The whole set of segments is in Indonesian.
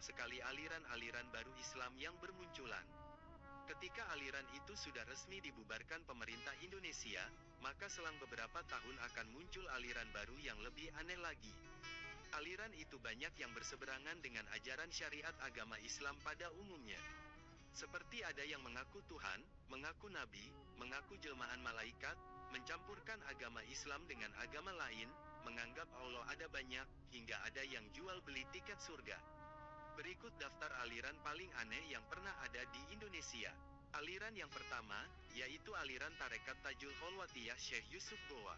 sekali aliran-aliran baru Islam yang bermunculan. Ketika aliran itu sudah resmi dibubarkan pemerintah Indonesia, maka selang beberapa tahun akan muncul aliran baru yang lebih aneh lagi. Aliran itu banyak yang berseberangan dengan ajaran syariat agama Islam pada umumnya. Seperti ada yang mengaku Tuhan, mengaku Nabi, mengaku jelmaan malaikat, mencampurkan agama Islam dengan agama lain, menganggap Allah ada banyak, hingga ada yang jual beli tiket surga. Berikut daftar aliran paling aneh yang pernah ada di Indonesia. Aliran yang pertama, yaitu aliran Tarekat Tajul Kholwatiyah Syekh Yusuf Goa.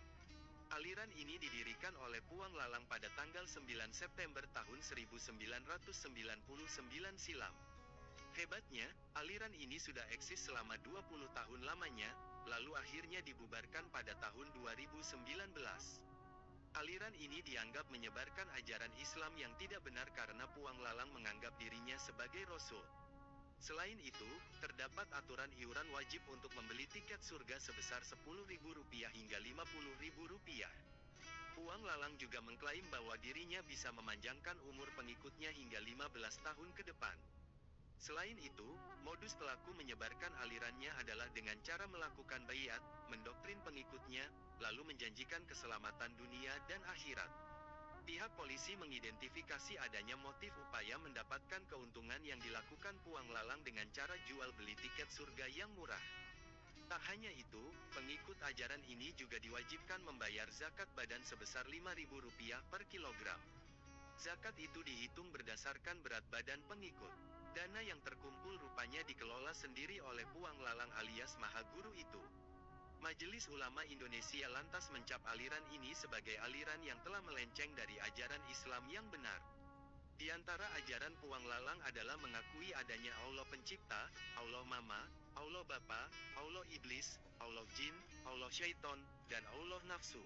Aliran ini didirikan oleh Puang Lalang pada tanggal 9 September tahun 1999 silam. Hebatnya, aliran ini sudah eksis selama 20 tahun lamanya, lalu akhirnya dibubarkan pada tahun 2019. Aliran ini dianggap menyebarkan ajaran Islam yang tidak benar karena Puang Lalang menganggap dirinya sebagai Rasul. Selain itu, terdapat aturan iuran wajib untuk membeli tiket surga sebesar Rp10.000 hingga Rp50.000. Puang Lalang juga mengklaim bahwa dirinya bisa memanjangkan umur pengikutnya hingga 15 tahun ke depan. Selain itu, modus pelaku menyebarkan alirannya adalah dengan cara melakukan baiat, mendoktrin pengikutnya, lalu menjanjikan keselamatan dunia dan akhirat. Pihak polisi mengidentifikasi adanya motif upaya mendapatkan keuntungan yang dilakukan Puang Lalang dengan cara jual beli tiket surga yang murah. Tak hanya itu, pengikut ajaran ini juga diwajibkan membayar zakat badan sebesar Rp5.000 per kilogram. Zakat itu dihitung berdasarkan berat badan pengikut. Dana yang terkumpul rupanya dikelola sendiri oleh Puang Lalang alias Maha Guru itu. Majelis Ulama Indonesia lantas mencap aliran ini sebagai aliran yang telah melenceng dari ajaran Islam yang benar. Di antara ajaran Puang Lalang adalah mengakui adanya Allah Pencipta, Allah Mama, Allah Bapa, Allah Iblis, Allah Jin, Allah Syaiton, dan Allah Nafsu.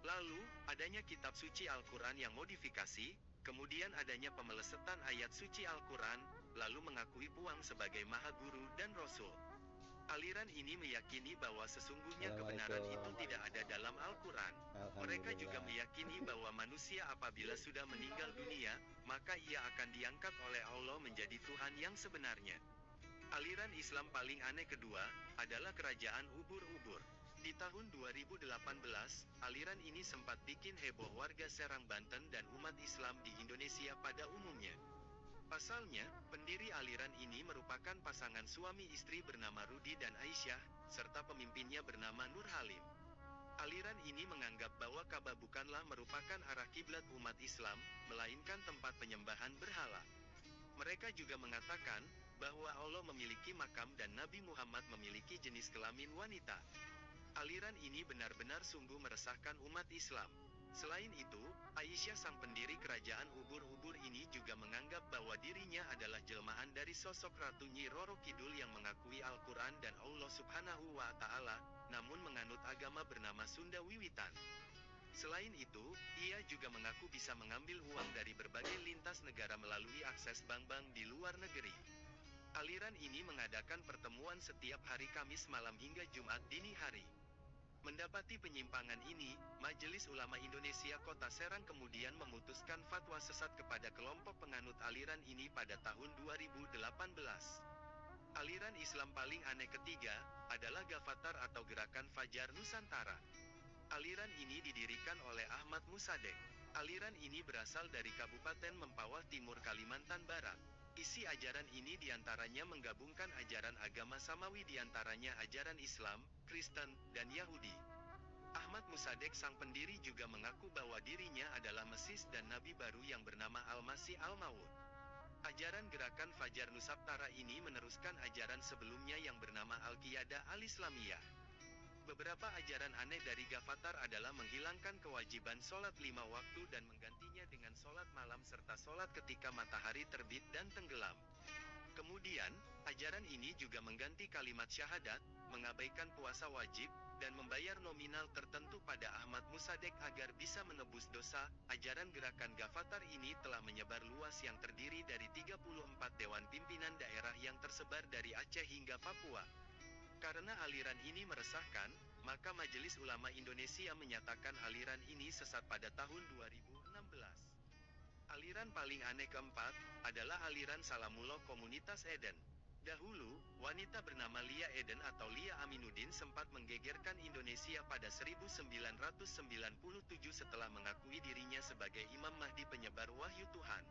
Lalu, adanya kitab suci Al-Quran yang modifikasi, kemudian adanya pemelesetan ayat suci Al-Quran, lalu mengakui Puang sebagai Maha Guru dan Rasul. Aliran ini meyakini bahwa sesungguhnya kebenaran itu tidak ada dalam Al-Quran. Mereka juga meyakini bahwa manusia apabila sudah meninggal dunia, maka ia akan diangkat oleh Allah menjadi Tuhan yang sebenarnya. Aliran Islam paling aneh kedua, adalah kerajaan ubur-ubur. Di tahun 2018, aliran ini sempat bikin heboh warga Serang Banten dan umat Islam di Indonesia pada umumnya. Pasalnya, pendiri aliran ini merupakan pasangan suami istri bernama Rudi dan Aisyah, serta pemimpinnya bernama Nur Halim. Aliran ini menganggap bahwa Ka'bah bukanlah merupakan arah kiblat umat Islam, melainkan tempat penyembahan berhala. Mereka juga mengatakan, bahwa Allah memiliki makam dan Nabi Muhammad memiliki jenis kelamin wanita. Aliran ini benar-benar sungguh meresahkan umat Islam. Selain itu, Aisyah sang pendiri kerajaan ubur-ubur ini juga menganggap bahwa dirinya adalah jelmaan dari sosok Ratu Nyi Roro Kidul yang mengakui Al-Quran dan Allah Subhanahu wa Ta'ala, namun menganut agama bernama Sunda Wiwitan. Selain itu, ia juga mengaku bisa mengambil uang dari berbagai lintas negara melalui akses bank-bank di luar negeri. Aliran ini mengadakan pertemuan setiap hari Kamis malam hingga Jumat dini hari. Mendapati penyimpangan ini, Majelis Ulama Indonesia Kota Serang kemudian memutuskan fatwa sesat kepada kelompok penganut aliran ini pada tahun 2018. Aliran Islam paling aneh ketiga, adalah Gavatar atau Gerakan Fajar Nusantara. Aliran ini didirikan oleh Ahmad Musadek. Aliran ini berasal dari Kabupaten Mempawah Timur Kalimantan Barat. Isi ajaran ini diantaranya menggabungkan ajaran agama samawi diantaranya ajaran Islam, Kristen, dan Yahudi. Ahmad Musadek sang pendiri juga mengaku bahwa dirinya adalah Mesis dan Nabi baru yang bernama Al-Masih Al-Maud. Ajaran Gerakan Fajar Nusantara ini meneruskan ajaran sebelumnya yang bernama Al-Qiyadah Al-Islamiyah. Beberapa ajaran aneh dari Gavatar adalah menghilangkan kewajiban sholat 5 waktu dan menggantinya dengan sholat malam serta sholat ketika matahari terbit dan tenggelam. Kemudian, ajaran ini juga mengganti kalimat syahadat, mengabaikan puasa wajib, dan membayar nominal tertentu pada Ahmad Musadek agar bisa menebus dosa. Ajaran Gerakan Gavatar ini telah menyebar luas yang terdiri dari 34 dewan pimpinan daerah yang tersebar dari Aceh hingga Papua. Karena aliran ini meresahkan, maka Majelis Ulama Indonesia menyatakan aliran ini sesat pada tahun 2016. Aliran paling aneh keempat, adalah aliran Salamullah Komunitas Eden. Dahulu, wanita bernama Lia Eden atau Lia Aminuddin sempat menggegerkan Indonesia pada 1997 setelah mengakui dirinya sebagai Imam Mahdi penyebar wahyu Tuhan.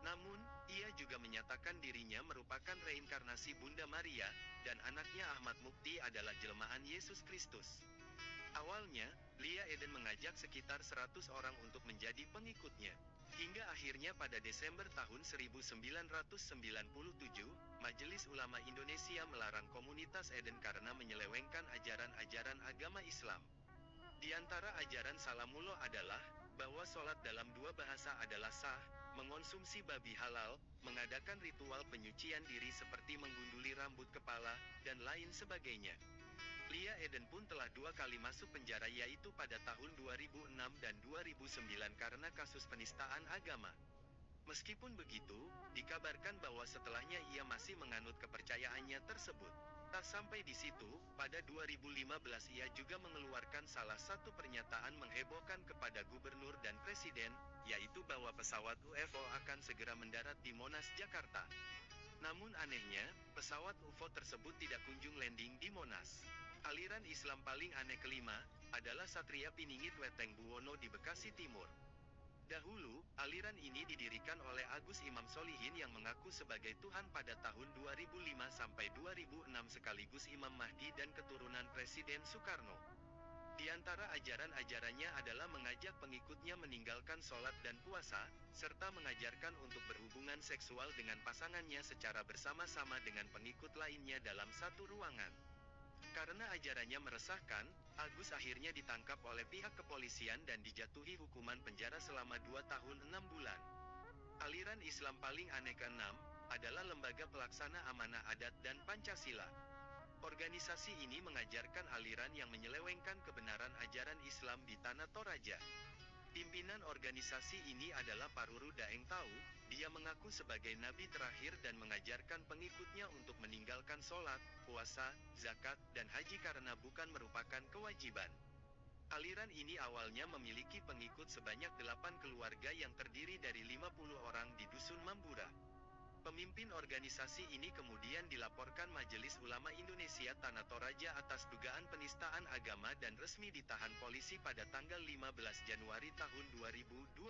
Namun, ia juga menyatakan dirinya merupakan reinkarnasi Bunda Maria, dan anaknya Ahmad Mukti adalah jelmaan Yesus Kristus. Awalnya, Lia Eden mengajak sekitar 100 orang untuk menjadi pengikutnya. Hingga akhirnya pada Desember tahun 1997, Majelis Ulama Indonesia melarang komunitas Eden karena menyelewengkan ajaran-ajaran agama Islam. Di antara ajaran Salamullah adalah, bahwa sholat dalam dua bahasa adalah sah, mengonsumsi babi halal, mengadakan ritual penyucian diri seperti menggunduli rambut kepala, dan lain sebagainya. Lia Eden pun telah 2 kali masuk penjara yaitu pada tahun 2006 dan 2009 karena kasus penistaan agama. Meskipun begitu, dikabarkan bahwa setelahnya ia masih menganut kepercayaannya tersebut. Tak sampai di situ, pada 2015 ia juga mengeluarkan salah satu pernyataan menghebohkan kepada gubernur dan presiden, yaitu bahwa pesawat UFO akan segera mendarat di Monas, Jakarta. Namun anehnya, pesawat UFO tersebut tidak kunjung landing di Monas. Aliran Islam paling aneh kelima, adalah Satria Piningit Weteng Buwono di Bekasi Timur. Dahulu, aliran ini didirikan oleh Agus Imam Solihin yang mengaku sebagai Tuhan pada tahun 2005 sampai 2006 sekaligus Imam Mahdi dan keturunan Presiden Soekarno. Di antara ajaran-ajarannya adalah mengajak pengikutnya meninggalkan sholat dan puasa, serta mengajarkan untuk berhubungan seksual dengan pasangannya secara bersama-sama dengan pengikut lainnya dalam satu ruangan. Karena ajarannya meresahkan, Agus akhirnya ditangkap oleh pihak kepolisian dan dijatuhi hukuman penjara selama 2 tahun 6 bulan. Aliran Islam paling aneh keenam, adalah Lembaga Pelaksana Amanah Adat dan Pancasila. Organisasi ini mengajarkan aliran yang menyelewengkan kebenaran ajaran Islam di Tanah Toraja. Pimpinan organisasi ini adalah Paruru Daeng Tau. Dia mengaku sebagai nabi terakhir dan mengajarkan pengikutnya untuk meninggalkan sholat, puasa, zakat, dan haji karena bukan merupakan kewajiban. Aliran ini awalnya memiliki pengikut sebanyak 8 keluarga yang terdiri dari 50 orang di Dusun Mambura. Pemimpin organisasi ini kemudian dilaporkan Majelis Ulama Indonesia Tanah Toraja atas dugaan penistaan agama dan resmi ditahan polisi pada tanggal 15 Januari tahun 2020.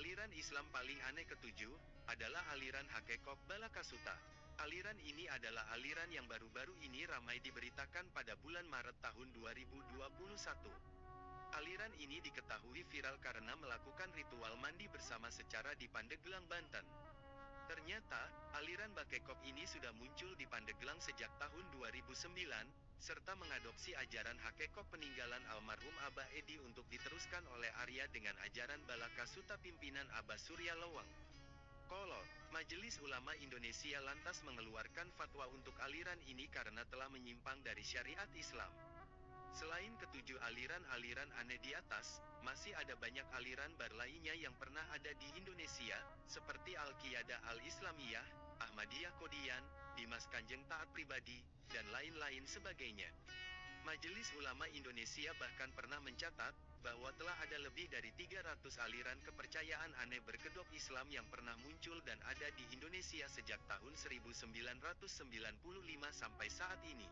Aliran Islam paling aneh ketujuh, adalah aliran Hakekok Balakasuta. Aliran ini adalah aliran yang baru-baru ini ramai diberitakan pada bulan Maret tahun 2021. Aliran ini diketahui viral karena melakukan ritual mandi bersama secara di Pandeglang, Banten. Ternyata, aliran Bakekok ini sudah muncul di Pandeglang sejak tahun 2009, serta mengadopsi ajaran Hakekok peninggalan almarhum Abah Edi untuk diteruskan oleh Arya dengan ajaran Balakasuta pimpinan Abah Surya Loweng. Kolot, Majelis Ulama Indonesia lantas mengeluarkan fatwa untuk aliran ini karena telah menyimpang dari syariat Islam. Selain ketujuh aliran-aliran aneh di atas, masih ada banyak aliran baru lainnya yang pernah ada di Indonesia, seperti Al-Qiyadah Al-Islamiyah, Ahmadiyah Qodian, Dimas Kanjeng Taat Pribadi, dan lain-lain sebagainya. Majelis Ulama Indonesia bahkan pernah mencatat, bahwa telah ada lebih dari 300 aliran kepercayaan aneh berkedok Islam yang pernah muncul dan ada di Indonesia sejak tahun 1995 sampai saat ini.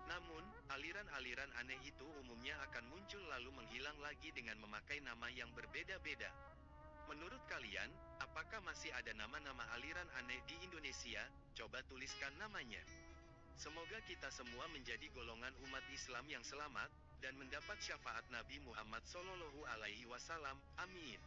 Namun, aliran-aliran aneh itu umumnya akan muncul lalu menghilang lagi dengan memakai nama yang berbeda-beda. Menurut kalian, apakah masih ada nama-nama aliran aneh di Indonesia? Coba tuliskan namanya. Semoga kita semua menjadi golongan umat Islam yang selamat, dan mendapat syafaat Nabi Muhammad SAW. Amin.